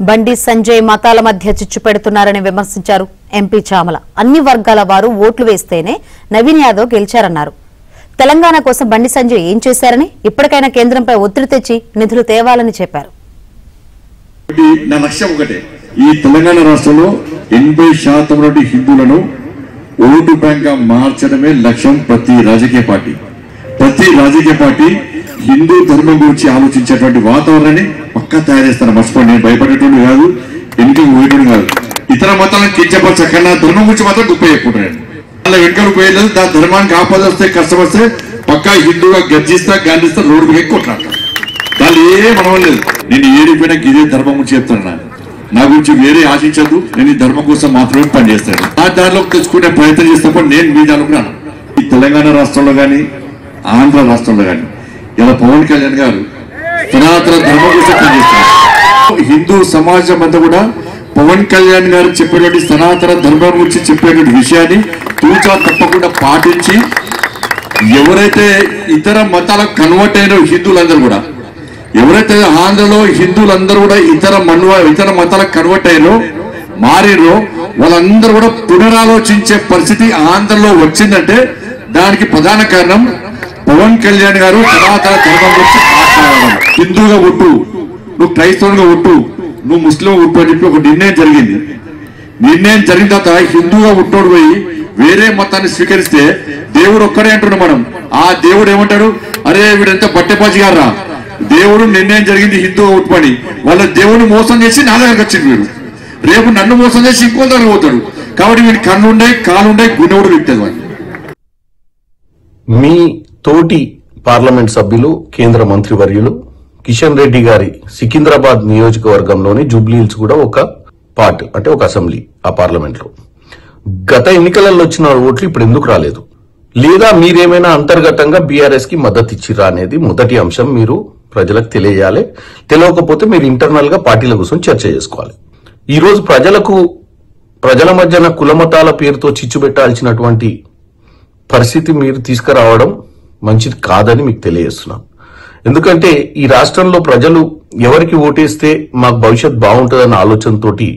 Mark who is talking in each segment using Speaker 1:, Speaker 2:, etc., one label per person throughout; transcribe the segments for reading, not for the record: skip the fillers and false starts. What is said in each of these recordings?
Speaker 1: బండి సంజయ్ మతాల మధ్య చిచ్చు పెడుతున్నారని విమర్శించారు ఎంపీ చామల. అన్ని వర్గాల వారు ఓట్లు వేస్తేనే నవీన్ యాదవ్ గెలిచారన్నారు. తెలంగాణ కోసం బండి సంజయ్ ఏం చేశారని, ఇప్పటికైనా కేంద్రంపై ఒత్తిడి తెచ్చి నిధులు తేవాలని చెప్పారు.
Speaker 2: నా లక్ష్యం ఒకటే, ఈ తెలంగాణ రాష్ట్రంలో 80% హిందువులను ఓటు బ్యాంక్ గా మార్చడమే లక్ష్యం. ప్రతి రాజకీయ పార్టీ హిందూ ధర్మం గురించి ఆలోచించేటువంటి వాతావరణాన్ని పక్కా తయారు చేస్తాను. మర్చిపోండి, నేను భయపడేటువంటి కాదు, వెనుకలు పోయేటోడు కాదు. ఇతర మతాలను కించపరచకన్నా ధర్మం గురించి మాత్రం గొప్ప చెప్పుకుంటాను. అలా వెనుకలు పోయేది, దాని ధర్మానికి ఆపద వస్తే, కష్టం వస్తే పక్కా హిందూగా గర్జిస్తా, గాంధిస్తా, రోడ్డు ఎక్కువ కొట్లాడతాను. దాన్ని ఏ మనం లేదు. నేను ఏడిపోయినా ఇదే ధర్మం గురించి చెప్తాను. నా గురించి వేరే ఆశించద్దు. నేను ఈ ధర్మం కోసం మాత్రమే పనిచేస్తాను. ఆ దారిలోకి తెచ్చుకునే ప్రయత్నం చేసినప్పుడు నేను మీ దానిలో ఈ తెలంగాణ రాష్ట్రంలో కానీ ఆంధ్ర రాష్ట్రంలో కానీ ఇలా పవన్ కళ్యాణ్ గారు సనాతన ధర్మం కోసం పనిచేస్తున్నారు. హిందూ సమాజం అంతా కూడా పవన్ కళ్యాణ్ గారు చెప్పేటువంటి సనాతన ధర్మం గురించి చెప్పేటువంటి విషయాన్ని తూచా తప్పకుండా పాటించి, ఎవరైతే ఇతర మతాలకు కన్వర్ట్ అయిన హిందువులందరూ కూడా, ఎవరైతే ఆంధ్రలో హిందువులందరూ కూడా ఇతర మతాలకు కన్వర్ట్ అయ్యారో, మారిరో, వాళ్ళందరూ కూడా పునరాలోచించే పరిస్థితి ఆంధ్రలో వచ్చిందంటే దానికి ప్రధాన కారణం పవన్ కళ్యాణ్ గారు సనాతన ధర్మం గురించి మాట్లాడడం. హిందువుగా ఒట్టు, నువ్వు క్రైస్తవులుగా ఒట్టు, నువ్వు ముస్లిం ఒట్టు అని చెప్పి ఒక నిర్ణయం జరిగింది. నిర్ణయం జరిగిన తర్వాత హిందువుగా ఒట్టోడు పోయి వేరే మతాన్ని స్వీకరిస్తే దేవుడు ఒక్కడే అంటున్నాం మనం. ఆ దేవుడు ఏమంటాడు, అరే వీడంతా బట్టెపాచి గారా, దేవుడు నిర్ణయం జరిగింది హిందువుగా ఒట్టుపని, వాళ్ళ దేవుడిని మోసం చేసి నా దగ్గరకు వచ్చింది. వీడు రేపు నన్ను మోసం చేసి ఇంకో దగ్గర పోతాడు. కాబట్టి వీడి కన్నుండే కాలుండే గుణవుడు విట్టదు.
Speaker 3: మీ తోటి పార్లమెంట్ సభ్యులు, కేంద్ర మంత్రివర్యులు కిషన్ రెడ్డి గారి సికింద్రాబాద్ నియోజకవర్గంలోని జూబ్లీహిల్స్ కూడా ఒక పార్ట్, అంటే ఒక అసెంబ్లీ. ఆ పార్లమెంట్ లో గత ఎన్నికలలో వచ్చిన ఓట్లు ఇప్పుడు ఎందుకు రాలేదు, లేదా మీరేమైనా అంతర్గతంగా బీఆర్ఎస్ కి మద్దతు ఇచ్చిరా అనేది మొదటి అంశం మీరు ప్రజలకు తెలియజేయాలి. తెలియకపోతే మీరు ఇంటర్నల్ గా పార్టీల కోసం చర్చ చేసుకోవాలి. ఈ రోజు ప్రజల మధ్యన కులమతాల పేరుతో చిచ్చు పెట్టాల్సినటువంటి పరిస్థితి మీరు తీసుకురావడం మంచిది కాదని మీకు తెలియజేస్తున్నాను. ఎందుకంటే ఈ రాష్ట్రంలో ప్రజలు ఎవరికి ఓటేస్తే మాకు భవిష్యత్ బాగుంటుందన్న ఆలోచనతోటి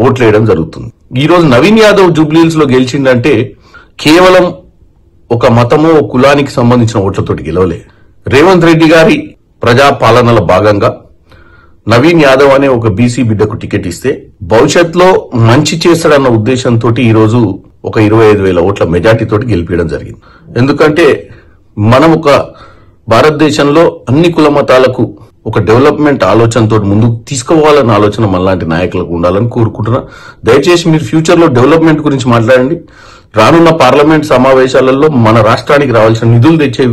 Speaker 3: ఓట్లేయడం జరుగుతుంది. ఈ రోజు నవీన్ యాదవ్ జూబ్లీహిల్స్ లో గెలిచిందంటే కేవలం ఒక మతమో కులానికి సంబంధించిన ఓట్లతోటి గెలవలే. రేవంత్ రెడ్డి గారి ప్రజా పాలనలో భాగంగా నవీన్ యాదవ్ అనే ఒక బీసీ బిడ్డకు టికెట్ ఇస్తే భవిష్యత్తులో మంచి చేస్తాడన్న ఉద్దేశంతో ఈ రోజు ఒక 25,000 ఓట్ల మెజార్టీ తోటి గెలిపించడం జరిగింది. ఎందుకంటే మనం ఒక భారతదేశంలో అన్ని కుల మతాలకు ఒక డెవలప్మెంట్ ఆలోచనతో ముందుకు తీసుకుపోవాలన్న ఆలోచన మనలాంటి నాయకులకు ఉండాలని కోరుకుంటున్నా. దయచేసి మీరు ఫ్యూచర్ లో డెవలప్మెంట్ గురించి మాట్లాడండి. రానున్న పార్లమెంట్ సమావేశాలలో మన రాష్ట్రానికి రావాల్సిన నిధులు తెచ్చే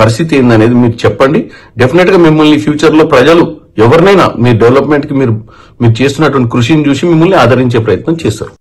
Speaker 3: పరిస్థితి ఏందనేది మీరు చెప్పండి. డెఫినెట్ గా మిమ్మల్ని ఫ్యూచర్ లో ప్రజలు ఎవరినైనా మీ డెవలప్మెంట్ కి మీరు చేస్తున్నటువంటి కృషిని చూసి మిమ్మల్ని ఆదరించే ప్రయత్నం చేస్తారు.